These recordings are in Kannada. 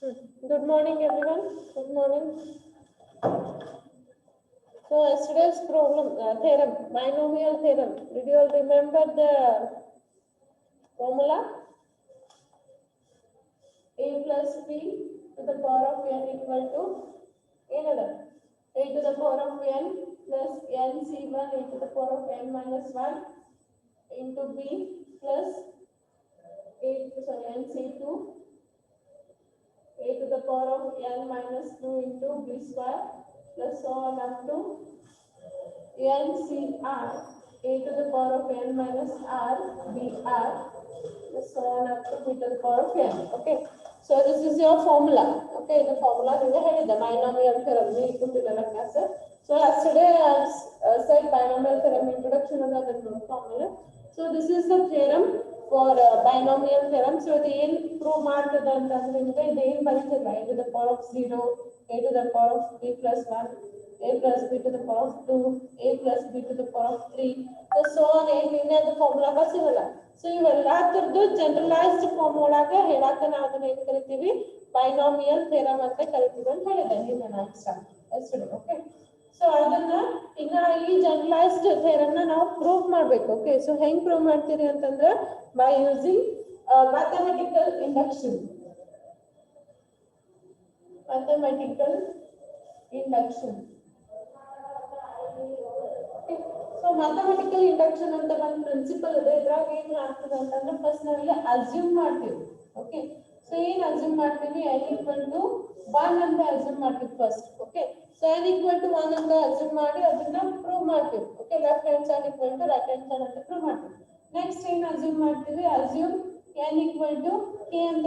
Good morning, everyone. Good morning. So yesterday's problem, theorem, binomial theorem. Did you all remember the formula? A plus b to the power of n equal to another. A to the power of n plus nc1 a to the power of n minus 1 into b plus nc2 a to the power of n minus 2 into b square plus so on up to NCR a to the power of n minus r br plus so on up to b to the power of n. Okay, so this is your formula. Okay, the formula is the binomial theorem. We put it in a class. So yesterday I said binomial theorem introduction of the formula. So this is the theorem for binomial theorem. So the n prove ಮಾಡ್ತದೆ ಅಂತಂದ್ರೆ ಇದು ಏನು ಬರೀತಿಲ್ಲ a to the power of 0 a to the power of b plus 1 a plus b to the power of 2 a plus b to the power of 3 so on ಏನಿದೆ ಅದು ಫಾರ್ಮುಲಾ ಬಸಿರಲ್ಲ. ಸೊ ಇವೆಲ್ಲ ತರದ್ದು ಜನರಲೈಸ್ಡ್ ಫಾರ್ಮ್ ಒಳಗೆ ಹೇಳಾಕ ನಾವು ಅದನ್ನ ಏನು ಕರಿತೀವಿ ಬೈನಾಮಿಯಲ್ ಥಿಯರಮ್ ಅಂತ ಕರಿತೀವಿ ಅಂತ ಹೇಳಿದೆ ನಿನ್ನೆ ನಾನು ಎಸ್ಟರ್ಡೇ. ಓಕೆ, ಸೊ ಅದನ್ನ ಈಗ ಈ ಜನರಲೈಸ್ಡ್ ಥಿಯರಮ್ ನ ನಾವು ಪ್ರೂವ್ ಮಾಡಬೇಕು. ಓಕೆ, ಸೊ ಹೆಂಗ್ ಪ್ರೂವ್ ಮಾಡ್ತೀರಿ ಅಂತಂದ್ರೆ by using mathematical induction. Mathematical induction. Okay, so mathematical induction ಅಂತ ಒಂದು ಪ್ರಿನ್ಸಿಪಲ್ ಇದೆ. ಇದ್ರಾಗ ಏನು ಆಗ್ತದೆ ಅಂತಂದ್ರೆ ಫಸ್ಟ್ ನಾವಿಲ್ಲಿ ಅಸ್ಯೂಮ್ ಮಾಡ್ತೀವಿ. ಓಕೆ, ಸೊ ಏನು ಅಸ್ಯೂಮ್ ಮಾಡ್ತೀವಿ n equal to 1 ಅಂತ ಅಸ್ಯೂಮ್ ಮಾಡ್ತೀವಿ first. Okay, so n equal to 1 ಅಂತ ಅಸ್ಯೂಮ್ ಮಾಡಿ ಅದನ್ನ ಪ್ರೂವ್ ಮಾಡ್ತೀವಿ. Okay, left hand side equal to right hand side ಅಂತ ಪ್ರೂವ್ ಮಾಡ್ತೀವಿ. ನೆಕ್ಸ್ಟ್ ಏನು ಅಸ್ಯೂಮ್ ಮಾಡ್ತೀವಿ, assume n equal to k ಅಂತ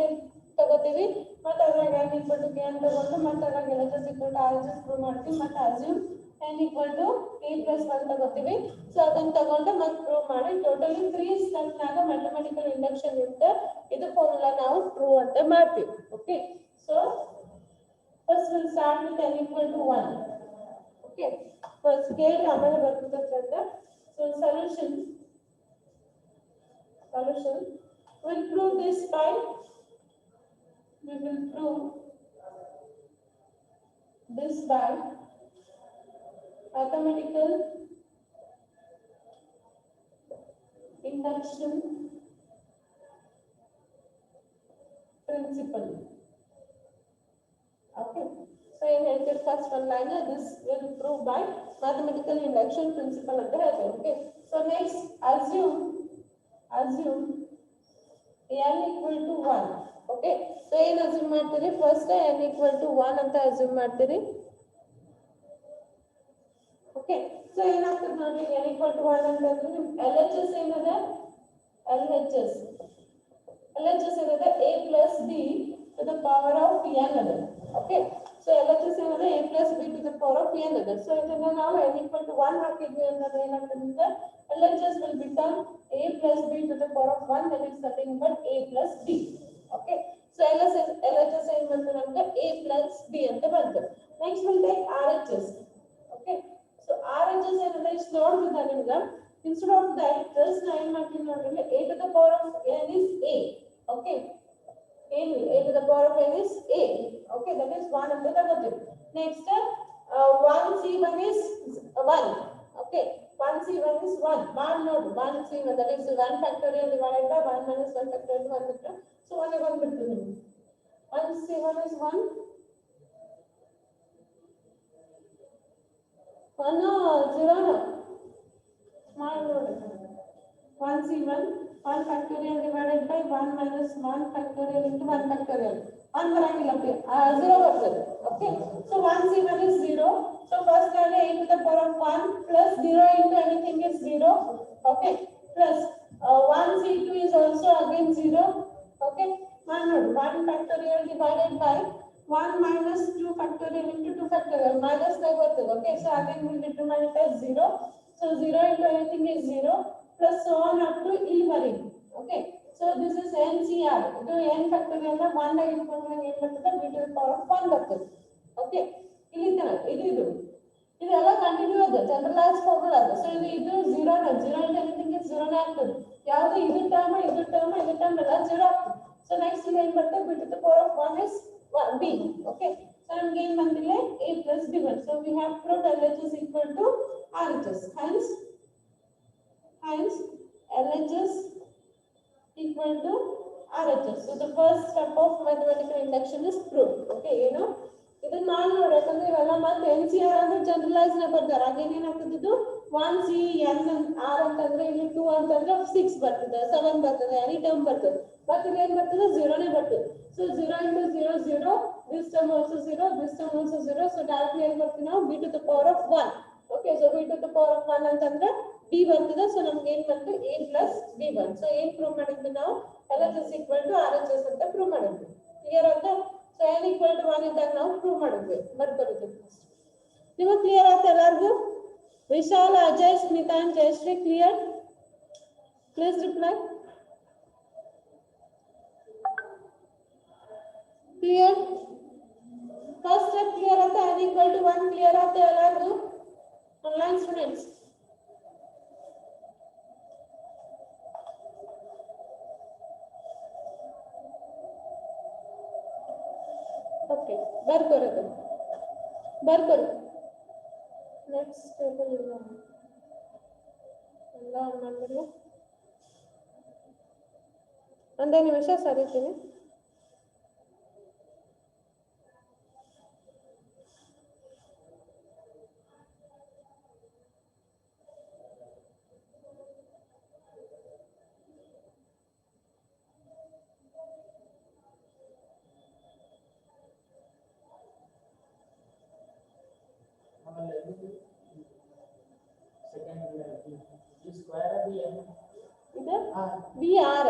ತಗೋತೀವಿ. ಮತ್ತೆ ಅದ್ರಾಗ n equal to k ಅಂತ ತಗೊಂಡು ಮತ್ತೆ ಅದ್ರಾಗ LHS equal to RHS prove ಮಾಡ್ತೀವಿ. ಮತ್ತೆ assume n equal to k plus 1 ತಗೋತೀವಿ. ಸೊ ಅದನ್ನ ತಗೊಂಡು ಮತ್ತೆ ಪ್ರೂವ್ ಮಾಡಿ ಟೋಟಲಿ 3 ಸ್ಟೆಪ್ ನಾಗ ಮ್ಯಾಥಮೆಟಿಕಲ್ ಇಂಡಕ್ಷನ್ ಇರುತ್ತೆ. ಇದು ಫಾರ್ಮುಲಾ ನಾವು ಪ್ರೂವ್ ಅಂತ ಮಾಡ್ತೀವಿ. Okay, so first will start with n equal to 1. Okay, first ಕೇಳಿ ಆಮೇಲೆ ಬರ್ತದೆ ಅಂತ. So solution will prove this by we will prove this by mathematical induction principle. Okay, so in here first one line this will prove by mathematical induction principle ಅಂತ ಹೇಳ್ತೇವೆ. Okay, so next assume n equal to 1. Okay, so ಏನು ಅಸ್ಯೂಮ್ ಮಾಡ್ತೀರಿ ಫಸ್ಟ್ n equal to 1 ಅಂತ ಅಸ್ಯೂಮ್ ಮಾಡ್ತೀರಿ. ಓಕೆ, ಸೊ ಏನಾಗ್ತದೆ ನೋಡಿ n equal to 1 ಅಂತಂದ್ರೆ ನಿಮ್ LHS ಏನಿದೆ, LHS ಏನಿದೆ a plus b to the power of n ಅದ. ಓಕೆ, ಸೊ LHS ಏನಿದೆ a plus b to the power of n ಅದ. ಸೊ ಇದನ್ನ ನಾವು n equal to 1 ಹಾಕಿದ್ವಿ ಅಂದ್ರೆ ಏನಾಗ್ತದೆ, LHS will become a plus b to the power of 1, that is nothing but a plus b. Okay, so LHS ಏನು ಬಂತು ನಮಗೆ a plus b ಅಂತ ಬಂತು. Next will take RHS. Okay, so RHS ಏನಿದೆ ಇಷ್ಟು ನೋಡ್ಬಿಟ್ಟ ನಿಮ್ಗೆ ಇನ್ಸ್ಟೆಡ್ ಆಫ್ ದಟ್ ಜಸ್ಟ್ ನಾ ಏನು ಮಾಡ್ತೀನಿ ನೋಡ್ರಿ a to the power of n is a. Okay, a to the power of n is a. Okay, that is 1 ಅಂತ ತಗೋತೀವಿ. Next 1c1 is 1. Okay, 1c1 is 1. 1 ನೋಡು 1c1 that is 1 factorial divided by 1 minus 1 factorial 1 factorial. So 1 ಬಂದ್ಬಿಡ್ತು ನಿಮಗೆ 1c1 is 1 0 small ನೋಡಿ 1c1 1 factorial divided by 1 minus 1 factorial into 1 factorial 1 ಬರಂಗಿಲ್ಲ 0 ಬರ್ತದೆ. Okay, so 1c1 is 0. So first ನಾನು a to the power of 1 plus 0 into anything is 0. Okay, plus 1c2 is also again 0. Okay, 1 factorial divided by 1 minus 2 factorial into 2 factorial minus ನ ಬರ್ತದೆ. Okay, so again we will determine it as 0. So 0 into anything is 0 plus so on up to e ವರೆಗೆ. Okay, so this is NCR. ಇದು n factorial ನ 1 ನ ಇಟ್ಕೊಂಡ್ರೆ ಏನು ಬರ್ತದೆ b to the power of 1 ಬರ್ತದೆ. Okay, ಇಲ್ಲಿ ಇದು ಇದೆಲ್ಲ ಕಂಟಿನ್ಯೂಸ್ ಜನರಲೈಸ್ ಫಾರ್ಮುಲಾ ಅದು. ಸೊ ಇದು 0 into anything is 0 ನೇ ಆಗ್ತದೆ. ಯಾವುದು ಇದು ಟರ್ಮ್ ಎಲ್ಲ 0 ಆಗ್ತದೆ. ಸೊ ನೆಕ್ಸ್ಟ್ ಇಲ್ಲಿ ಏನು ಬರ್ತದೆ b to the power of 1 is B. Okay. So again ಬಂದಿಲ್ಲ A plus B1. So we have proved LHS equal to RHS. Hence LHS equal to RHS. So the first step of mathematical induction is proved. Okay, you know. ಇದನ್ನ ಮಾಡಿ ನೋಡಿ ಯಾಕಂದ್ರೆ ಇವೆಲ್ಲ ಮತ್ತೆ NCR ಅಂದ್ರೆ ಜನರಲೈಸ್ ನ ಬರ್ತಾರೆ. ಹಾಗೇನೆ ಏನಾಗ್ತದೆ ಇದು 1 C N R ಅಂತಂದ್ರೆ ಇಲ್ಲಿ 2 ಅಂತಂದ್ರೆ 6 ಬರ್ತದೆ 7 ಬರ್ತದೆ ಎನಿ ಟರ್ಮ್ ಬರ್ತದೆ. ಮತ್ತೆ ಇಲ್ಲಿ ಏನು ಬರ್ತದೆ 0 ನೇ ಬರ್ತದೆ. So 0 into 0 0, this term also 0, this term also 0. So directly ಏನು ಬರ್ತೀವಿ ನಾವು b to the power of 1. Okay, so b to the power of 1 ಅಂತಂದ್ರೆ b ಬರ್ತದೆ. So ನಮಗೆ ಏನು ಬಂತು a plus b1. So ಏನು ಪ್ರೂವ್ ಮಾಡಿದ್ವಿ ನಾವು LHS equal to RHS ಅಂತ ಪ್ರೂವ್ ಮಾಡಿದ್ವಿ. ಕ್ಲಿಯರ್ ಆಯ್ತಾ? So n equal to 1 ಇದ್ದಾಗ ನಾವು ಪ್ರೂವ್ ಮಾಡಿದ್ವಿ. ಬರ್ಕೊಳ್ತೀವಿ ಫಸ್ಟ್. ನಿಮಗೆ ಕ್ಲಿಯರ್ ಆಯ್ತಾ ಎಲ್ಲರಿಗೂ? Vishal, Ajay, Smita and Jayashree clear? Please reply. Clear? First step clear आता n equal to 1 clear आता है ಎಲ್ಲರಿಗೂ? Online students. Okay, ಬರ್ಕೊರೋದು. Next table ಇಲ್ಲ. ಎಲ್ಲ ಮಾಡಿದ್ರು. ಒಂದೇ ನಿಮಿಷ ಸರಿತೀನಿ. ಇದು B R.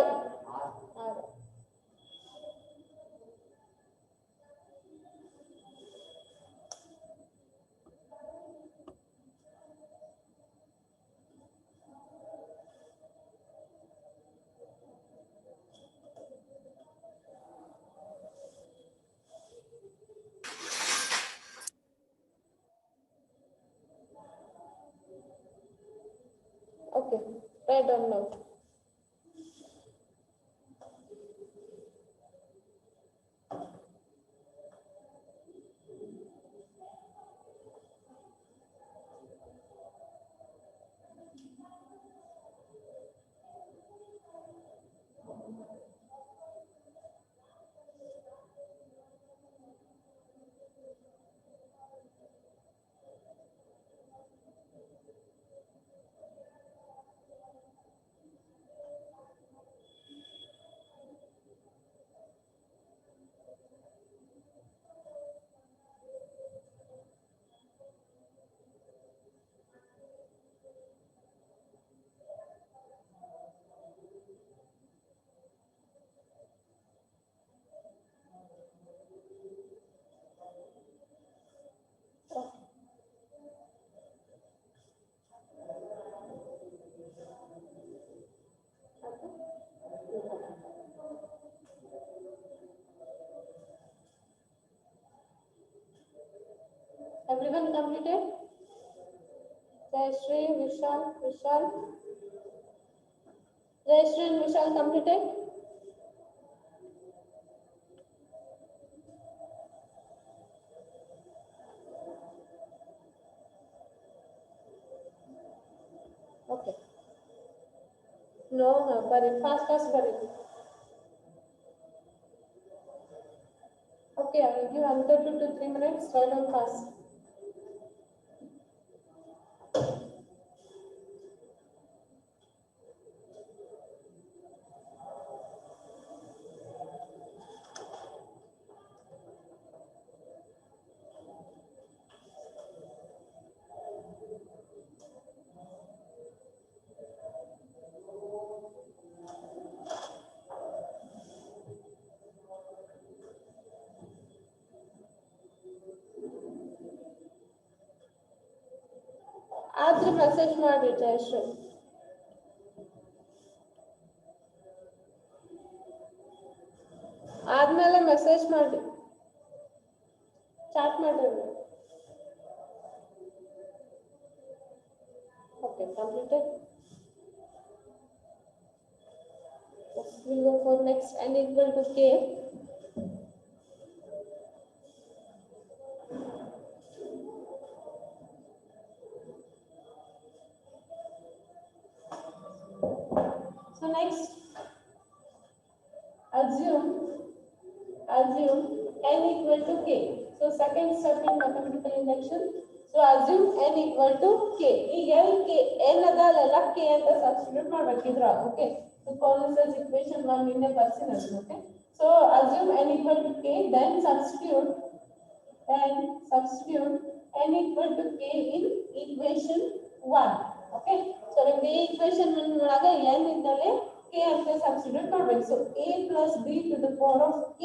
Okay, write down now. Everyone completed? Jayashree, Vishal. Jayashree and Vishal completed? Okay. No, but fast very. Okay, I will give another 2 to 3 minutes. Write down fast. ಆದ್ರೆ ಮೆಸೇಜ್ ಮಾಡಿ ಜಯಶ್ರೀ. ಆದ್ಮೇಲೆ ಮೆಸೇಜ್ ಮಾಡಿ ಚಾಟ್ ಮಾಡ್ರಿ. Okay, completed. We'll go for next n equal to k. So next, assume n equal to k. So second step in mathematical induction. So assume n equal to k. ಈಗ k n ಅದಲ್ಲ k ಅಂತ ಸಬ್ಸ್ಟಿಟ್ಯೂಟ್ ಮಾಡಬೇಕಿದ್ರ ಓಕೆ. So Collins's equation ನಾನು ನಿನ್ನೆ ಬರ್ಸಿನದು okay. So assume n equal to k, then substitute n equal to k in equation 1. Okay. So ನಮಗೆ ಈ equation ಒಳಗೆ n ಇದ್ದಲ್ಲಿ k ಅಂತ ಸಬ್ಸ್ಟಿಟ್ಯೂಟ್ ಮಾಡಬೇಕು. So a plus b to the power of k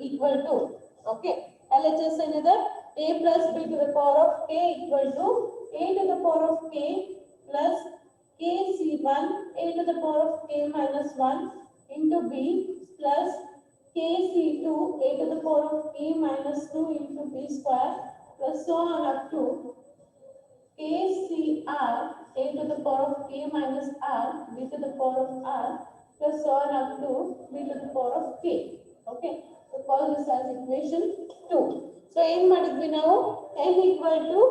equal to okay. LHS ಏನಿದೆ a plus b to the power of k equal to a to the power of k plus kc1 a to the power of k minus 1 into b plus kc2 a to the power of k minus 2 into b square plus so on up to kcr a to the power of k minus r b to the power of r plus so on up to b to the power of k. Okay. So call this as equation 2. So ಏನು ಮಾಡಿದ್ವಿ ನಾವು n equal to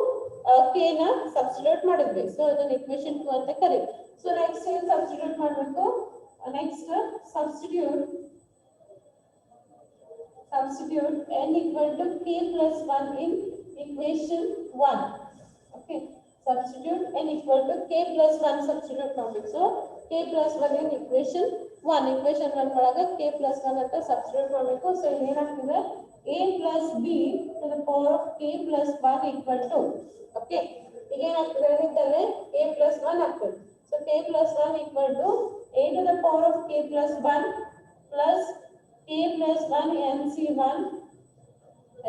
k ನ ಸಬ್ಸ್ಟಿಟ್ಯೂಟ್ ಮಾಡಿದ್ವಿ. ಸೊ ಅದನ್ನ equation 2 ಅಂತ ಕರೀತೀವಿ. So next ಏನು ಸಬ್ಸ್ಟಿಟ್ಯೂಟ್ ಮಾಡಬೇಕು? Next substitute n equal to k plus 1 in equation 1. Okay. Substitute n equal to k plus 1 substitute ಮಾಡಬೇಕು. So k plus 1 in equation 1. Equation 1 ಒಳಗೆ k plus 1 ಅಂತ substitute ಮಾಡಬೇಕು. So ಇಲ್ಲಿ ಏನಾಗ್ತದೆ a plus b to the power of k plus 1 equal to okay. ಈಗ ಏನಾಗ್ತದೆ ಹೇಳಿದ್ದಲ್ಲಿ a plus 1 ಆಗ್ತದೆ. So k plus 1 equal to a to the power of k plus 1 plus k plus 1 nc1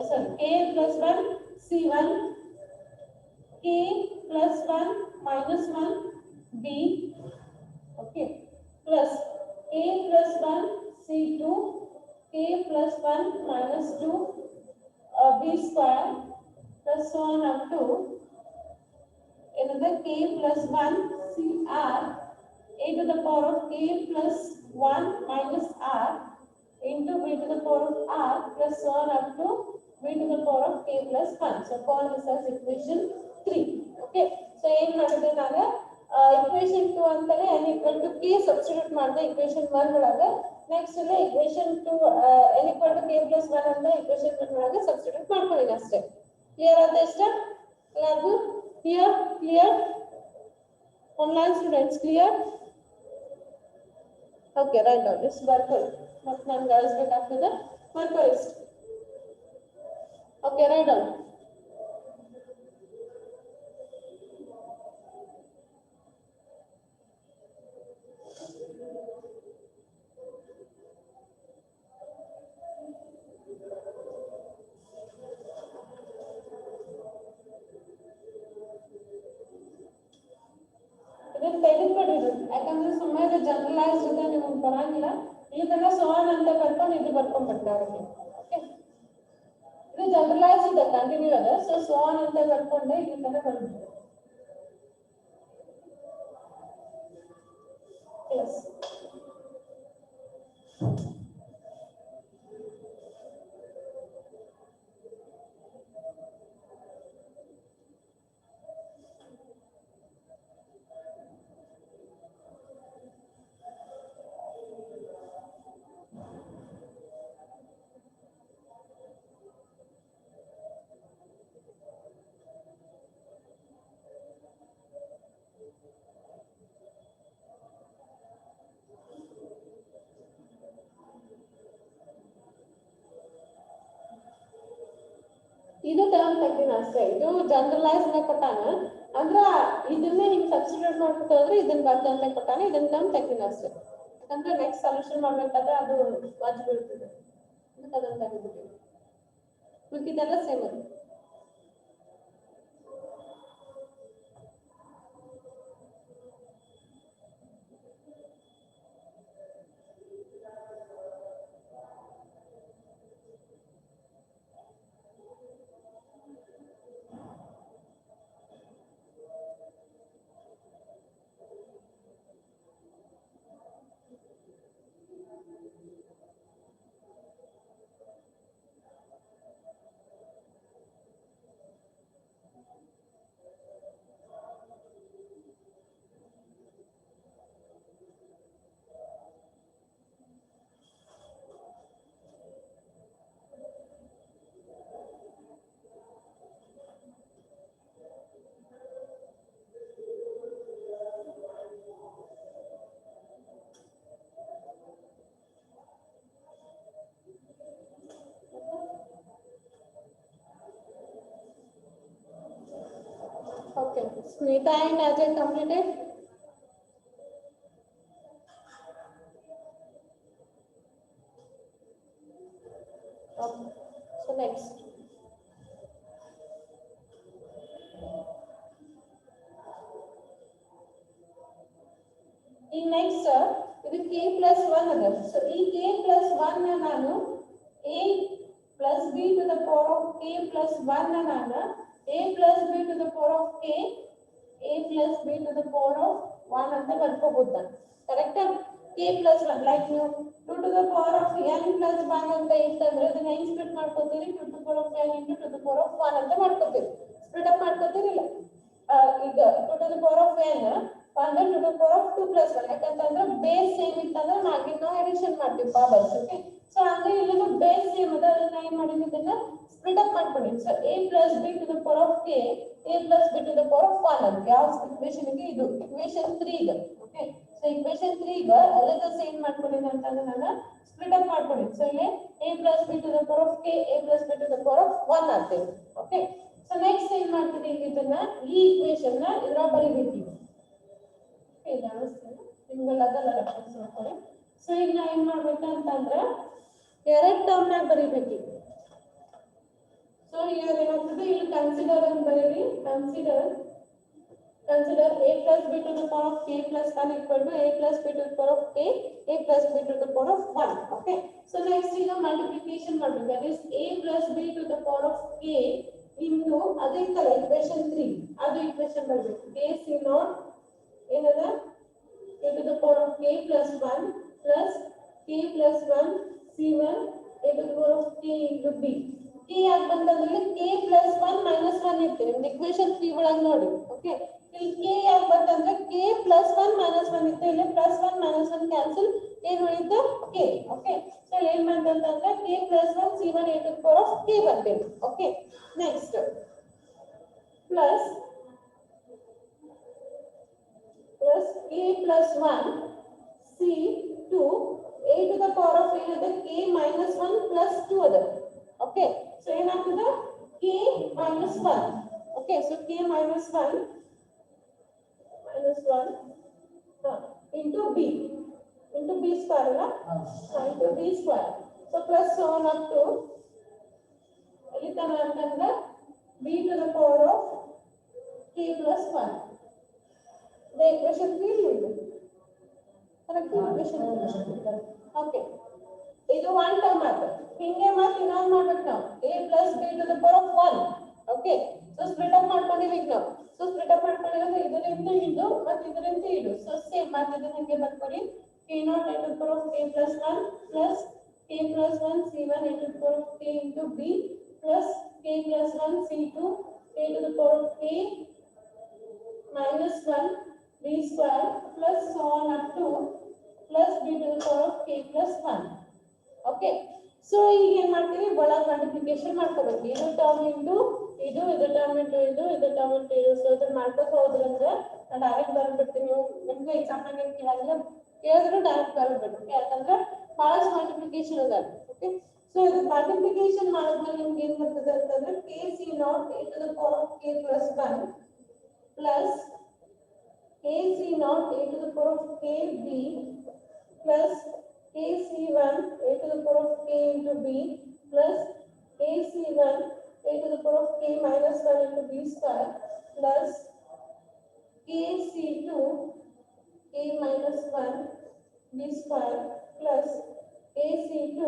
sorry k plus 1 c1 k plus 1 minus 1 b okay plus k plus 1 c2 k plus 1 minus 2 b square plus so on up to another k plus 1 cr a to the power of k plus 1 minus r into b to the power of r plus so on up to b to the power of k plus 1. So call this as equation 3. Okay. So ಏನು ಮಾಡಿದೆ ನಾನು equation 2 ಅಂತಾನೆ n equal to k substitute ಮಾಡಿದೆ equation 1 ಒಳಗೆ. ನೆಕ್ಸ್ಟ್ ಇಲ್ಲಿ equation 2 n equal to k plus 1 ಅಂತ equation 1 ಒಳಗೆ substitute ಮಾಡ್ಕೊಳ್ಳಿ ಅಷ್ಟೇ. ಕ್ಲಿಯರ್ ಆದ ಇಷ್ಟ ಎಲ್ಲರಿಗೂ clear online students clear okay right now this ಬರ್ಕೊಳ್ಳಿ ಮತ್ತೆ ನಾನು ಗಳಿಸಬೇಕಾಗ್ತದೆ ಬರ್ಕೊಳ್ಳಿ okay right now ಯಾಕಂದ್ರೆ ಸುಮ್ಮನೆ ಜನರಲೈಸ್ ಇದೆ ನಿಮಗೆ ಬರಂಗಿಲ್ಲ ಇದನ್ನ ಸೋನ್ ಅಂತ ಬರ್ಕೊಂಡು ಇದು ಬರ್ಕೊಂಡ್ ಬರ್ತಾರೆ ಓಕೆ ಇದು ಜನರಲೈಸ್ ಇದೆ ಕಂಟಿನ್ಯೂ ಅದ ಸೊ ಸೋನ್ ಅಂತ ಬರ್ಕೊಂಡೆ ಈ ತರ ಬರ್ಬೋದು ಪ್ಲಸ್ ಇದು ಟರ್ಮ್ ತೆಗ್ದಿನ ಅಷ್ಟೇ ಇದು ಜನರಲೈಸ್ ಕೊಟ್ಟಾನ ಅಂದ್ರ ಇದನ್ನೇ ಹಿಂಗ್ ಸಬ್ಸ್ಟಿಟ್ಯೂಟ್ ಮಾಡ್ಬಿಟ್ಟು ಹೋದ್ರೆ ಇದನ್ನ ಬರ್ದ ಅಂತ ಕೊಟ್ಟಾನ ಇದನ್ನ ಟರ್ಮ್ ತೆಗ್ದಿನ ಅಷ್ಟೇ ಯಾಕಂದ್ರೆ ನೆಕ್ಸ್ಟ್ ಸೊಲ್ಯೂಷನ್ ಮಾಡ್ಬೇಕಾದ್ರೆ ಅದು ವಾಜ್ ಬೀಳ್ತದೆ ಅದಕ್ಕೆ ಅದನ್ನ ತೆಗೆದ್ಬಿಟ್ಟಿವಿ ಉಳಿದಿದ್ದೆಲ್ಲ ಸೇಮ್ ಅದು Smita and Ajay completed. Okay. So next. ಈ ನೆಕ್ಸ್ಟ್ ಇದು k plus 1 ಅದ. ಸೊ ಈ k plus 1 ನ ನಾನು a plus b to the power of k plus 1 ನ ನಾನು a plus b to the power of k a plus b to the power of 1 ಅಂತ ಬರ್ಕೋಬಹುದು ನಾನು. ಕರೆಕ್ಟ್? k plus 1 ಲೈಕ್ ನೀವು 2 to the power of n plus 1 ಅಂತ ಇತ್ತಂದ್ರೆ ಅದನ್ನ ಹೆಂಗ್ split ಮಾಡ್ಕೊತೀರಿ? 2 to the power of n into 2 to the power of 1 ಅಂತ ಮಾಡ್ಕೊತೀರಿ. Split up ಮಾಡ್ಕೊತೀರಿಲ್ಲ? ಈಗ 2 to the power of n ಅಂದ್ರೆ 2 to the power of 2 plus 1 ಯಾಕಂತಂದ್ರೆ ಬೇಸ್ ಸೇಮ್ ಇತ್ತಂದ್ರೆ ನಾವು ಅಡಿಷನ್ ಮಾಡ್ತೀವಿ ಪವರ್ಸ್. ಓಕೆ, ಸೊ ಅಂದ್ರೆ ಇಲ್ಲಿ ಬೇಸ್ ಸೇಮ್ ಅದ, ಅದನ್ನ ಏನ್ ಮಾಡಿದ್ವಿ, ಇದನ್ನ ಸ್ಪ್ಲಿಟ್ ಅಪ್ ಮಾಡ್ಕೊಂಡಿದ್ವಿ. So a plus b to the power of k a plus b to the power of 1 ಅಂತ ಯಾವ ಇಕ್ವೇಶನ್ ಗೆ ಇದು ಇಕ್ವೇಶನ್ 3 ಗೆ. ಓಕೆ, ಸೊ ಇಕ್ವೇಶನ್ 3 ಗೆ ಎಲ್ಲದನ್ನ ಏನ್ ಮಾಡ್ಕೊಂಡಿದ್ದೆ ಅಂತಂದ್ರೆ ನಾನು ಸ್ಪ್ಲಿಟ್ ಅಪ್ ಮಾಡ್ಕೊಂಡಿದ್ದೆ. ಸೊ ಇಲ್ಲಿ a plus b to the power of k a plus b to the power of 1 ಆಗ್ತದೆ. ಓಕೆ, ಸೊ ನೆಕ್ಸ್ಟ್ ಏನ್ ಮಾಡ್ತೀನಿ, ಇದನ್ನ ಈ ಇಕ್ವೇಶನ್ ನ ಇದರ ಬರಿಬೇಕು. ನಿಮ್ಗೆಲ್ಲ ಅದೆಲ್ಲ ರೆಫರೆನ್ಸ್ ಮಾಡ್ಕೊಳ್ಳಿ. ಸೊ ಈಗ ನಾ ಏನ್ ಮಾಡ್ಬೇಕು ಅಂತಂದ್ರೆ ಎರಡ್ ಟರ್ಮ್ ನಾಗ ಬರಿಬೇಕು. ಸೊ ಈಗ ಏನಾಗ್ತದೆ, ಇಲ್ಲಿ ಕನ್ಸಿಡರ್ ಅಂತ ಬರೀರಿ. consider a plus b to the power of k plus 1 equal to a plus b to the power of k a plus b to the power of 1. Okay, so next ಈಗ multiplication ಮಾಡಬೇಕು. that is a plus b to the power of k into ಅದೇ ತರ equation 3 ಅದು equation ಬರಬೇಕು. a c naught ಏನದ a to the power of k plus 1 plus k plus 1 c1 a to the power of k into b. k ಯಾಕೆ ಬಂತಂದ್ರೆ k plus 1 minus 1 ಇತ್ತು ನಿಮ್ದು equation 3 ಒಳಗೆ ನೋಡಿ. ಓಕೆ, ಇಲ್ಲಿ k ಯಾಕೆ ಬಂತಂದ್ರೆ k plus 1 minus 1 ಇತ್ತು, ಇಲ್ಲಿ plus 1 minus 1 ಕ್ಯಾನ್ಸಲ್, ಏನು ಉಳಿತು k. ಓಕೆ, ಸೊ ಏನ್ ಬಂತಂದ್ರೆ k plus 1 c1 a to the power of k ಬರ್ತೇವೆ. Okay, next plus a plus 1 c2 a to the power of ಏನದ k minus 1 plus 2 ಅದ. ಓಕೆ, ಸೊ ಏನಾಗ್ತದೆ k minus 1. Okay, so k minus 1 into b square ಅಲ್ಲ, into b square. So plus on up to ಇಲ್ಲಿ ತನ ಅಂತಂದ್ರೆ b to the power of k plus 1. the equation 3 ಇದೆ ಕರೆಕ್ಟ್ equation 3. ಓಕೆ, ಇದು ಒನ್ ಟರ್ಮ್ ಆಯ್ತು. ಹಿಂಗೆ ಮತ್ತೆ ಇನ್ನೊಂದು ಮಾಡ್ಬೇಕು ನಾವು a plus b to the power of 1. Okay, so split up ಮಾಡ್ಕೊಂಡಿವಿ ನಾವು. ಸೊ ಸ್ಪ್ಲಿಟ್ ಅಪ್ ಮಾಡ್ಕೊಂಡಿರೋದು ಇದರಿಂದ ಇದು ಮತ್ತೆ ಇದರಿಂದ ಇದು. ಸೊ ಸೇಮ್ ಮತ್ತೆ ಇದನ್ನ ಹಿಂಗೆ ಬರ್ಕೊಳ್ಳಿ. k naught a to the power of k plus 1 plus k plus 1 c1 a to the power of k into b plus k plus 1 c2 a to the power of k minus 1 b square plus so on up to plus b to the power of k plus 1. Okay, so ಈಗ ಏನ್ ಮಾಡ್ತೀವಿ, ಒಳಗೆ ಮಲ್ಟಿಪ್ಲಿಕೇಶನ್ ಮಾಡ್ಕೋಬೇಕು. ಇದು ಟರ್ಮ್ ಇಂಟು ಇದು, ಇದು ಟರ್ಮ್ ಇಂಟು ಇದು, ಇದು ಟರ್ಮ್ ಇಂಟು ಇದು. ಸೊ ಇದನ್ನ ಮಾಡ್ಕೋತ ಹೋದ್ರಂದ್ರೆ ನಾನು ಡೈರೆಕ್ಟ್ ಬರ್ಬಿಡ್ತೀನಿ. ನೀವು ನಿಮ್ಗೆ ಎಕ್ಸಾಂಪಲ್ ಏನ್ ಕೇಳಿದ್ರೆ ಕೇಳಿದ್ರು ಡೈರೆಕ್ಟ್ ಬರ್ಬಿಡ್ಬೇಕು. ಯಾಕಂದ್ರೆ ಬಹಳಷ್ಟು ಮಲ್ಟಿಪ್ಲಿಕೇಶನ್ ಅದ. ಓಕೆ, ಸೊ ಇದು ಮಲ್ಟಿಪ್ಲಿಕೇಶನ್ ಮಾಡಿದ್ಮೇಲೆ ನಿಮ್ಗೆ ಏನ್ ಬರ್ತದೆ ಅಂತಂದ್ರೆ k c naught a to the power of k plus 1 plus k c naught a to the power of k b plus k c1 a to the power of k into b plus k c1 a to the power of k minus 1 into b square plus k c2 k minus 1 b square plus k c2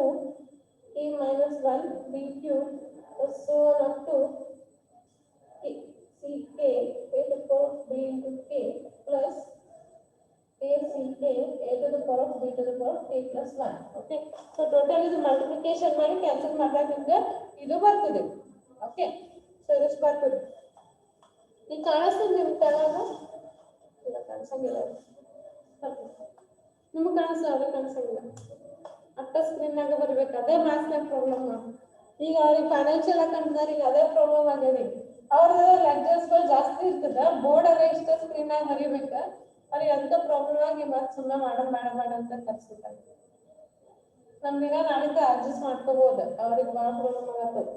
k minus 1 b cube plus so on up to ck a to the power of b into k plus k ck a to the power of b to the power of k plus 1. Okay, so total ಇದು multiplication ಮಾಡಿ ಕ್ಯಾನ್ಸಲ್ ಮಾಡಿದಾಗ ನಿಮಗೆ ಇದು ಬರ್ತದೆ. ಓಕೆ, ಸೊ ಇಷ್ಟು ಬರ್ತದೆ. ಈಗ ಕಾಣಿಸ್ತದೆ ನಿಮ್ಗೆ ತಳಗ? ಇಲ್ಲ, ಕಾಣಿಸಂಗಿಲ್ಲ. ನಿಮ್ಗೆ ಕಾಣಿಸ್ತದೆ? ಕಾಣಿಸಂಗಿಲ್ಲ. ಅಟ್ಟ ಸ್ಕ್ರೀನ್ನಾಗ ಬರ್ಬೇಕು. ಅದೇ ಮ್ಯಾಥ್ಸ್ನಾಗ ಪ್ರಾಬ್ಲಮ್. ಈಗ ಅವ್ರಿಗೆ ಫೈನಾನ್ಷಿಯಲ್ ಅಕೌಂಟ್ನವ್ರಿಗೆ ಅದೇ ಪ್ರಾಬ್ಲಮ್ ಆಗ್ಯದ. ಅವ್ರದ್ದು ಲೆಕ್ಚರ್ಸ್ಗಳು ಜಾಸ್ತಿ ಇರ್ತದ, ಬೋರ್ಡ್ ಅಲ್ಲ ಇಷ್ಟ ಸ್ಕ್ರೀನ್ನಾಗ ಬರೀಬೇಕು. ಅವ್ರಿಗೆ ಎಂತ ಪ್ರಾಬ್ಲಮ್ ಆಗಿ ಮತ್ತೆ ಸುಮ್ಮನೆ ಮಾಡ ಅಂತ ಕರ್ಸಿದ್ದಾರೆ. ನಮ್ದಿನ ನಾಳಿದ್ದ ಅಡ್ಜಸ್ಟ್ ಮಾಡ್ಕೋಬಹುದು. ಅವ್ರಿಗೆ ಭಾಳ ಪ್ರಾಬ್ಲಮ್ ಆಗತ್ತದ.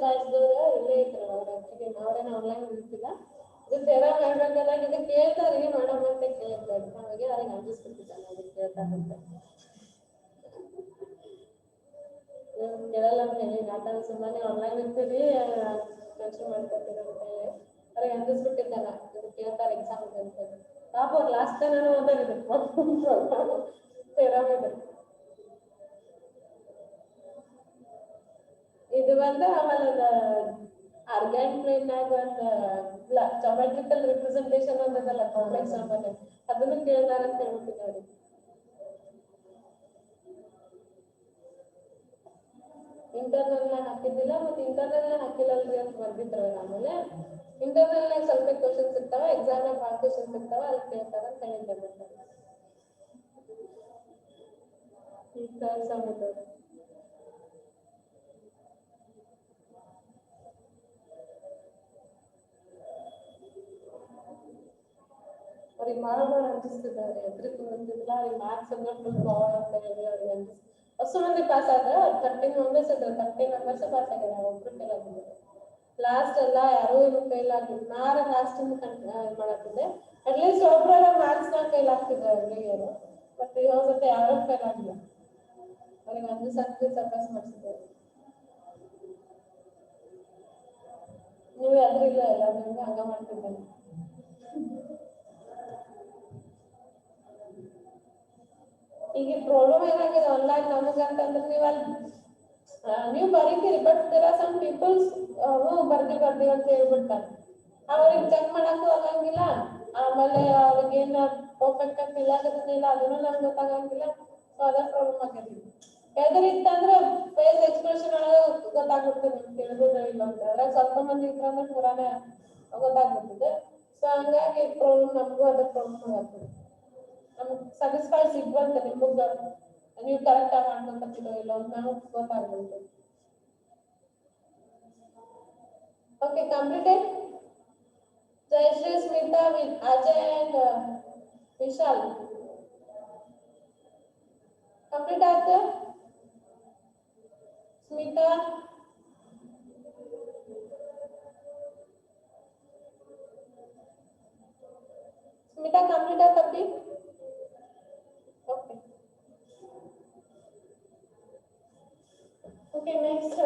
ಬ್ಯಾಚ್ದವ್ರು ಇಲ್ಲೇ ಇದ್ರು ಅವ್ರು ಆಕ್ಚುಲಿ ನಾವೇನು ಆನ್ಲೈನ್ ಇರ್ತಿಲ್ಲ ಇದು ಥೆರಮ್ ಹೇಳ್ಬೇಕಾದಾಗ ಇದು ಕೇಳ್ತಾರೆ ಮೇಡಮ್ ಅಂತ ಕೇಳ್ತಾರೆ ನಮಗೆ ಅವ್ರಿಗೆ ಅಂಜಿಸ್ಬಿಟ್ಟಿದ್ದಾನೆ ಅದಕ್ಕೆ ಕೇಳ್ತಾರೆ ಅಂತ ಕೇಳಲ್ಲ ಅಂತ ಹೇಳಿ ನಾಟಕ ಸುಮ್ಮನೆ ಆನ್ಲೈನ್ ಇರ್ತೀರಿ ಟೆನ್ಷನ್ ಮಾಡ್ಕೊತೀರಿ ಅಂತ ಹೇಳಿ ಅವ್ರಿಗೆ ಅಂಜಿಸ್ಬಿಟ್ಟಿದ್ದಾನ ಇದು ಕೇಳ್ತಾರೆ ಎಕ್ಸಾಮ್ ಅಂತ ಪಾಪ ಅವ್ರು ಲಾಸ್ಟ್ ಟೈಮ್ ಏನೋ ಓದೋರಿದ್ರು ಥೆರಮ್ ಇದು ಬಂದು ಆಮೇಲೆ ಆರ್ಗ್ಯಾನ್ ಪ್ಲೇನ್ನಾಗ ಒಂದು ಜಾಮೆಟ್ರಿಕಲ್ ರಿಪ್ರೆಸೆಂಟೇಷನ್ ಒಂದದಲ್ಲ ಕಾಂಪ್ಲೆಕ್ಸ್ ನಂಬರ್ ಅದನ್ನು ಕೇಳ್ತಾರ ಅಂತ ಹೇಳ್ಬಿಟ್ಟಿದ್ದಾರೆ ಇಂಟರ್ನಲ್ ಹಾಕಿದ್ದಿಲ್ಲ ಮತ್ತೆ ಇಂಟರ್ನಲ್ ಹಾಕಿಲ್ಲಲ್ರಿ ಅಂತ ಬರ್ದಿದ್ರು ಆಮೇಲೆ ಇಂಟರ್ನಲ್ ಸ್ವಲ್ಪ ಕ್ವಶನ್ಸ್ ಇರ್ತಾವ ಎಕ್ಸಾಮ್ ಭಾಳ ಕ್ವಶನ್ಸ್ ಇರ್ತಾವ ಅಲ್ಲಿ ಕೇಳ್ತಾರ ಅಂತ ಹೇಳಿದ್ದಾರೆ ಈಗ ಕೆಲಸ ಮಾಡ್ತಾರೆ ಅವ್ರಿಗೆ ಮಾಡಬೇಡ ಅನಿಸ್ತಿದ್ದಾರೆ ಎದ್ರಿಗೂ ಬಂದಿಲ್ಲ ಅವ್ರಿಗೆ ಮ್ಯಾಥ್ಸ್ ಅಂದ್ರೆ ಫುಲ್ ಪವರ್ ಅಂತ ಹೇಳಿ ಅವ್ರಿಗೆ ಅನಿಸ್ ಹೊಸ ಮಂದಿ ಪಾಸ್ ಆದ 13 ಮೆಂಬರ್ಸ್ ಇದ್ರು 13 ಮೆಂಬರ್ಸ್ ಪಾಸ್ ಆಗ್ಯಾರ ಒಬ್ರು ಫೇಲ್ ಆಗಿದ್ರು ಲಾಸ್ಟ್ ಎಲ್ಲ ಯಾರು ಇನ್ನು ಫೇಲ್ ಆಗಿಲ್ಲ ನಾರ ಲಾಸ್ಟ್ ಮಾಡತ್ತಿದ್ದೆ ಅಟ್ಲೀಸ್ಟ್ ಒಬ್ಬರ ಮ್ಯಾಥ್ಸ್ ನ ಫೇಲ್ ಆಗ್ತಿದ್ರು ಅವ್ರಿಗೆ ಬಟ್ ಈ ಸತಿ ಯಾರು ಫೇಲ್ ಆಗಿಲ್ಲ ಅವ್ರಿಗೆ ಒಂದು ಸರ್ತಿ ಸರ್ಪಾಸ್ ಮಾಡಿಸಿದ್ದಾರೆ ನೀವು ಎದ್ರಿಲ್ಲ ಎಲ್ಲ ಹಂಗ ಮಾಡ್ತಿದ್ದೇನೆ ಈಗ ಪ್ರಾಬ್ಲಮ್ ಏನಾಗಿದೆ ಆನ್ಲೈನ್ ನಮಗಂತಂದ್ರೆ ನೀವು ಬರೀತೀರಿ but there are some peoples ಬರ್ದಿ ಅಂತ ಹೇಳ್ಬಿಡ್ತಾರೆ ಅವ್ರಿಗೆ ಚೆಕ್ ಮಾಡಕ್ಕೂ ಆಗಂಗಿಲ್ಲ ಆಮೇಲೆ ಅವ್ರಿಗೇನ್ ಪರ್ಫೆಕ್ಟ್ ಆಗಿ ಫಿಲ್ ಆಗೋದಿಲ್ಲ ಅದನ್ನು ನಮ್ಗೆ ಗೊತ್ತಾಗಂಗಿಲ್ಲ ಸೊ ಅದೇ ಪ್ರಾಬ್ಲಮ್ ಆಗೈತಿ ಎದುರಿತ್ತಂದ್ರೆ ಫೇಸ್ ಎಕ್ಸ್ಪ್ರೆಷನ್ ಒಳಗೆ ಗೊತ್ತಾಗ್ಬಿಡ್ತದೆ ನಿಮ್ಗೆ ತಿಳಿದಿಲ್ಲ ಇಲ್ಲ ಅಂತ ಅದ್ರಾಗ ಸ್ವಲ್ಪ ಮಂದಿ ಇತ್ತಂದ್ರೆ ಪುರಾನೇ ಗೊತ್ತಾಗ್ಬಿಡ್ತದೆ ಸೊ ಹಂಗಾಗಿ ಪ್ರಾಬ್ಲಮ್ ನಮಗೂ ಅದೇ ಪ್ರಾಬ್ಲಮ್ ಆಗ್ತದೆ ನಮ್ಗೆ ಸ್ಯಾಟಿಸ್ಫೈ ಸಿಗ್ಬಂತೆ ನಿಮಗ ನೀವು ಕರೆಕ್ಟ್ ಆಗಿ ಮಾಡ್ಕೊಂತಿರೋ ಇಲ್ಲ ಅಂತ ನಮಗೆ ಗೊತ್ತಾಗ್ಬೋದು okay completed Jayashree Smita Ajay and Vishal complete ಆಯ್ತು ಸ್ಮಿತಾ ಕಂಪ್ಲೀಟ್ ಆಯ್ತಪ್ಪಿ Okay. Okay, next.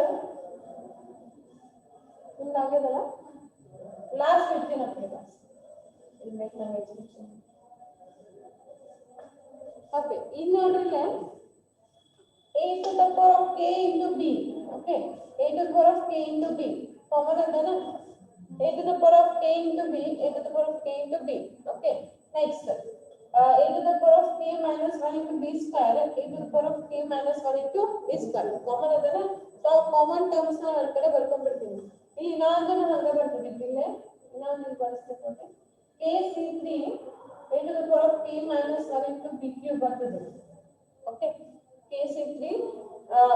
Last 15 of the class. We'll make my exception. Okay, in order a to the power of k into b. Okay, a to the power of k into b. Common is that a to the power of k into b. A to the power of k into b. Okay, next. A to the power of k minus 1 into b square, a to the power of k minus 1 into b square. Common adana, so common terms na ಹೊರಗಡೆ ಬರ್ಕೊಂಡ್ಬಿಡ್ತೀವಿ. ಇಲ್ಲಿ ಇನ್ನೊಂದು ಹಂಗೆ ಬರ್ತಿದ್ವಿ ಇಲ್ಲಿ ಇನ್ನೊಂದು ಬಳಸ್ತಿದ್ವಿ. kc3 a to the power of k minus 1 into b cube ಬರ್ತದೆ. Okay, kc3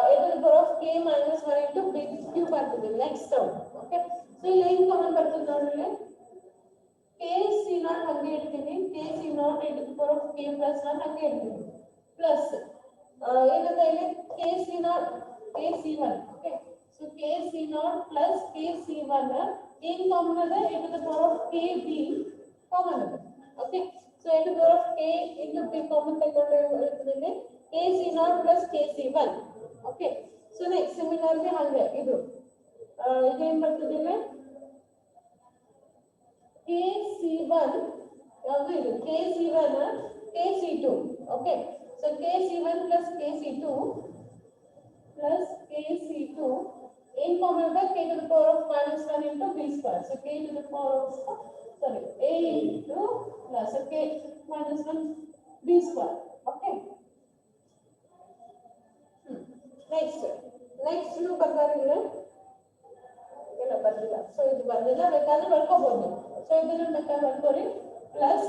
a to the power of k minus 1 into b cube ಬರ್ತದೆ. Next term. Okay, so ಇಲ್ಲಿ ಏನು ಕಾಮನ್ ಬರ್ತದೆ ನೋಡ್ರಿ kc0 ಹಂಗೆ ಇಡ್ತೀನಿ kc0 a to the power of k plus 1 ಹಂಗೆ ಇಡ್ತೀನಿ ಪ್ಲಸ್ ಏನಂತ ಇಲ್ಲಿ kc1 okay so kc0 plus kc1 ಏನ್ ಕಾಮನ್ ಅದ a to the power of kb common ಅದ okay so a to the power of k into b common ತಗೊಂಡ್ರೆ ಇರ್ತದೆ kc0 plus kc1 okay so next similarly ಹಂಗೆ ಇದು ಇದೇನ್ ಬರ್ತದೆ ಇಲ್ಲಿ kc1 ಯಾವುದು ಇದು kc1 kc2 okay so kc1 plus kc2 ಏನ್ ಕಾಮನ್ ಇದೆ k to the power of minus 1 into b square so k to the power of a into plus k minus 1 b square okay next ನೀವು ಬರ್ತಾರಿಲ್ಲ ಇಲ್ಲ ಬರ್ದಿಲ್ಲ ಸೊ ಇದು ಬರ್ದಿಲ್ಲ ಬೇಕಾದ್ರೆ ಬರ್ಕೋಬಹುದು ಸೊ ಇದನ್ನ ಬೇಕಾದ್ರೆ ಬರ್ಕೋರಿ plus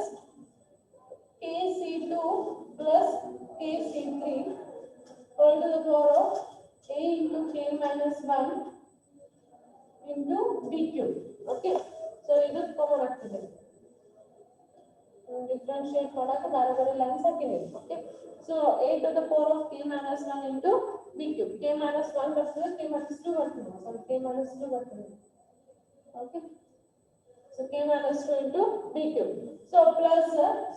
kc2 plus kc3 all to the power of a into k minus 1 into b cube okay so ಇದು ಕಾಮನ್ ಆಗ್ತದೆ ಡಿಫರೆನ್ಶಿಯೇಟ್ ಮಾಡಕ್ಕೆ ಬೇರೆ ಬೇರೆ ಲೈನ್ಸ್ ಹಾಕಿದೀವಿ okay so a to the power of k minus 1 into b b cube. K minus 1 ಬರ್ತದೆ, k minus 2 ಬರ್ತದೆ. So k minus 2 ಬರ್ತದೆ. Okay. So k minus 2 into b cube. So plus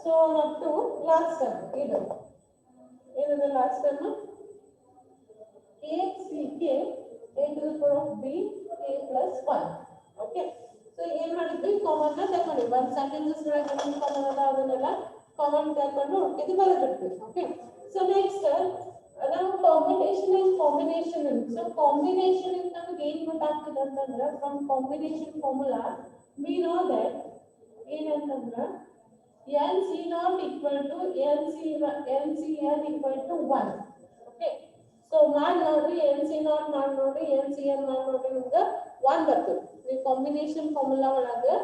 so on up to last term. ಇದು ಏನಿದೆ last term? a c k a to the power of b k plus 1. Okay. So ಏನು ಮಾಡಿದ್ವಿ, ಕಾಮನ್ ನ ತಗೊಂಡ್ವಿ. ಒಂದು ಸೆಂಟೆನ್ಸಸ್ ಒಳಗೆ ಏನು ಕಾಮನ್ ಅದ ಅದನ್ನೆಲ್ಲ ಕಾಮನ್ ತಗೊಂಡು ಇದು ಬರೆದಿಟ್ವಿ. ಓಕೆ. ಸೊ ನೆಕ್ಸ್ಟ್ ನಾವು ಕಾಂಬಿನೇಷನ್ ಸೊ ಕಾಂಬಿನೇಷನ್ ಇಂದ ನಮಗೆ ಏನು ಗೊತ್ತಾಗ್ತದೆ ಅಂತಂದ್ರೆ, from combination formula we know that ಏನಂತಂದ್ರೆ NC0 equal to NCN equal to 1. Okay. So ಮಾಡಿ ನೋಡ್ರಿ, NC0 ಮಾಡಿ ನೋಡ್ರಿ, NCN ಮಾಡಿ ನೋಡ್ರಿ, ನಿಮ್ಗೆ 1 ಬರ್ತದೆ. ಈ ಕಾಂಬಿನೇಷನ್ ಫಾರ್ಮುಲಾ ಒಳಗೆ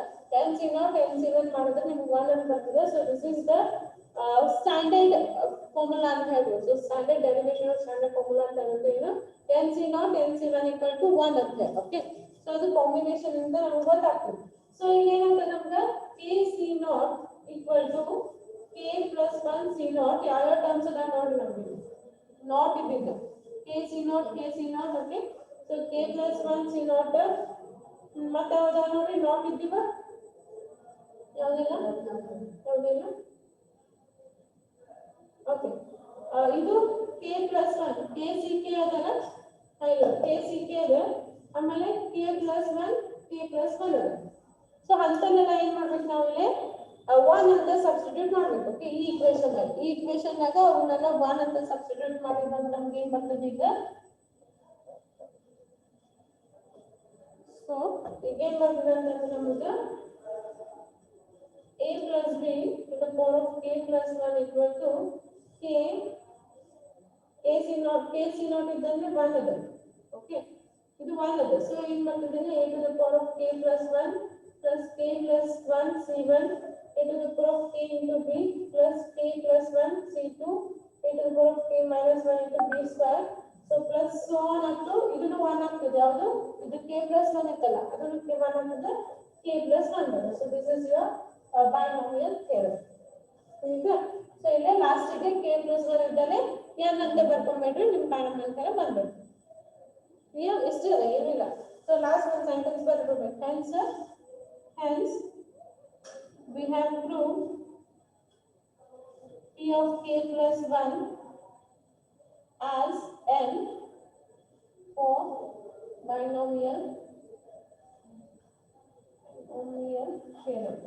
NC0 NCN ಮಾಡಿದ್ರೆ ನಿಮ್ಗೆ 1 ಅಂತ ಬರ್ತದೆ. So this is the standard formula ಅಂತ ಹೇಳ್ಬೋದು. So standard derivation of standard formula ಅಂತ ಹೇಳ್ಬೋದು. ಏನು NC0 NCN equal to 1 ಅಂತ ಹೇಳಿ. ಓಕೆ. ಸೊ ಅದು ಕಾಂಬಿನೇಷನ್ ಇಂದ ನಮ್ಗೆ ಗೊತ್ತಾಗ್ತದೆ. ಸೊ ಈಗ ಏನಂತ ನಮ್ಗೆ KC0 equal to k plus 1 C0 ಯಾವ ಟರ್ಮ್ಸ್ ಅದ ನೋಡಿ ನಮಗೆ ನಾಟ್ ಇದ್ದಿದ್ದು KC0 okay. So k plus 1 C0 ಮತ್ತೆ ಯಾವ್ದು ನೋಡಿ ನಾಟ್ ಇದ್ದೀವ ಯಾವುದಿಲ್ಲ ಓಕೆ. ಇದು k plus 1 KCK ಅದಲ್ಲ, ಹೌದು KCK ಅದ, ಆಮೇಲೆ k plus 1 ಅದ. ಸೊ ಅಂತನೆಲ್ಲ ಏನ್ ಮಾಡ್ಬೇಕು ನಾವು ಇಲ್ಲಿ 1 ಅಂತ ಸಬ್ಸ್ಟಿಟ್ಯೂಟ್ ಮಾಡ್ಬೇಕು. ಓಕೆ. ಈ ಈಕ್ವೇಶನ್ ನಾಗ ಅವನ್ನೆಲ್ಲ 1 ಅಂತ ಸಬ್ಸ್ಟಿಟ್ಯೂಟ್ ಮಾಡಿದ್ರೆ ನಮ್ಗೆ ಏನ್ ಬರ್ತದೆ ಈಗ. ಸೊ ಈಗ ಏನ್ ಬರ್ತದೆ ಅಂತಂದ್ರೆ ನಮಗೆ a plus b to the power of k plus 1 equal to KC0 ಇದ್ದಂದ್ರೆ 1 ಅದ. ಓಕೆ. ಇದು 1 ಅದ. ಸೊ ಏನ್ ಬರ್ತದೆ a to the power of k plus 1 plus k plus 1 C1 a to the power of k into b plus k plus 1 C2 a to the power of k minus 1 into b square. So plus so on up to ಇದನ್ನು 1 ಆಗ್ತದೆ. ಯಾವುದು ಇದು k plus 1 ಇತ್ತಲ್ಲ, ಅದನ್ನು k 1 ಆಗ್ತದೆ, k plus 1 ಬರ್ತದೆ. So this is your binomial theorem. ಈಗ ಸೊ ಇಲ್ಲೇ ಲಾಸ್ಟ್ ಗೆ k plus 1 ಇದ್ದರೆ n ಅಂತ ಬರ್ಕೊಂಡ್ಬಿಟ್ರೆ ನಿಮ್ಮ binomial theorem ಬಂದ್ಬಿಡುತ್ತೆ. ಇಷ್ಟು ಏನಿಲ್ಲ. ಸೊ ಲಾಸ್ಟ್ ಒಂದು ಸೆಂಟೆನ್ಸ್ ಬರ್ಕೊಬೇಕು. Hence, we have proved P of k plus 1 as n for binomial theorem.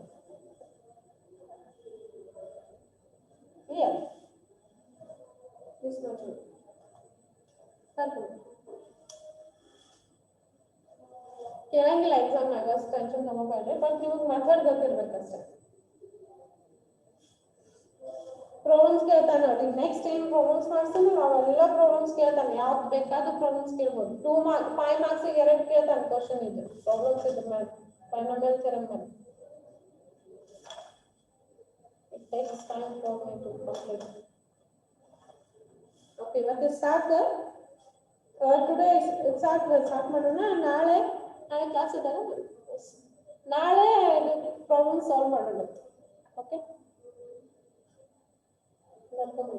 Clear? This is not true. ಕೇಳಂಗಿಲ್ಲ ಎಕ್ಸಾಮ್ ನಾಗ, ಅಷ್ಟು ಟೆನ್ಷನ್ ತಗೋಬೇಡ್ರಿ. ಬಟ್ ನಿಮಗೆ ಮೆಥಡ್ ಗೊತ್ತಿರ್ಬೇಕಷ್ಟೇ. ಪ್ರಾಬ್ಲಮ್ಸ್ ಕೇಳ್ತಾನೆ ನೋಡಿ. ನೆಕ್ಸ್ಟ್ ಏನ್ ಪ್ರಾಬ್ಲಮ್ಸ್ ಮಾಡ್ತಾನೆ ಅವೆಲ್ಲ ಪ್ರಾಬ್ಲಮ್ಸ್ ಕೇಳ್ತಾನೆ. ಯಾವ್ದು ಬೇಕಾದ್ರೂ ಪ್ರಾಬ್ಲಮ್ಸ್ ಕೇಳ್ಬೋದು. 5 ಮಾರ್ಕ್ಸ್ 2 ಕೇಳ್ತಾನೆ ಕ್ವಶನ್ ಇದು ಪ್ರಾಬ್ಲಮ್ಸ್ ಇದ್ರ ಮೇಲೆ ಬೈನೋಮಿಯಲ್ ಥಿಯರಮ್ ಮೇಲೆ. It takes time for me to complete. Okay, ಇವತ್ತು ಸಾಕು. ಟುಡೇ ಸಾಕು ಮಾಡೋಣ. ನಾಳೆ ಕ್ಲಾಸ್ ಇದ್ದಾಗ ನಾಳೆ ಪ್ರಾಬ್ಲಮ್ ಸಾಲ್ವ್ ಮಾಡೋಣ. Okay, welcome.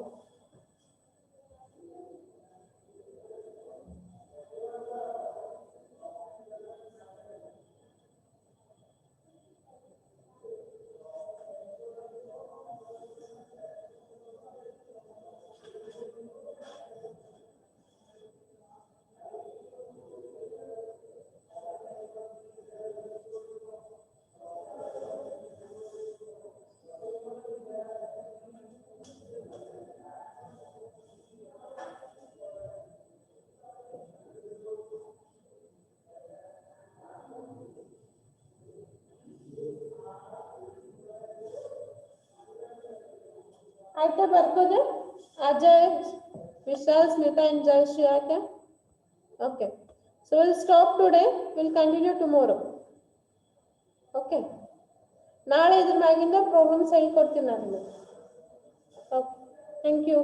ಆಯ್ತಾ ಬರ್ಕೋದು? ಅಜಯ್, ವಿಶಾಲ್, ಸ್ಮಿತಾ and ಜಯಶ್ರೀ ಆಯ್ತಾ? Okay, so we'll stop today. We'll continue tomorrow. Okay, ನಾಳೆ ಇದ್ರ ಮ್ಯಾಗಿಂದ ಪ್ರಾಬ್ಲಮ್ಸ್ ಹೇಳ್ಕೊಡ್ತೀನಿ ನಾನು. Okay, thank you.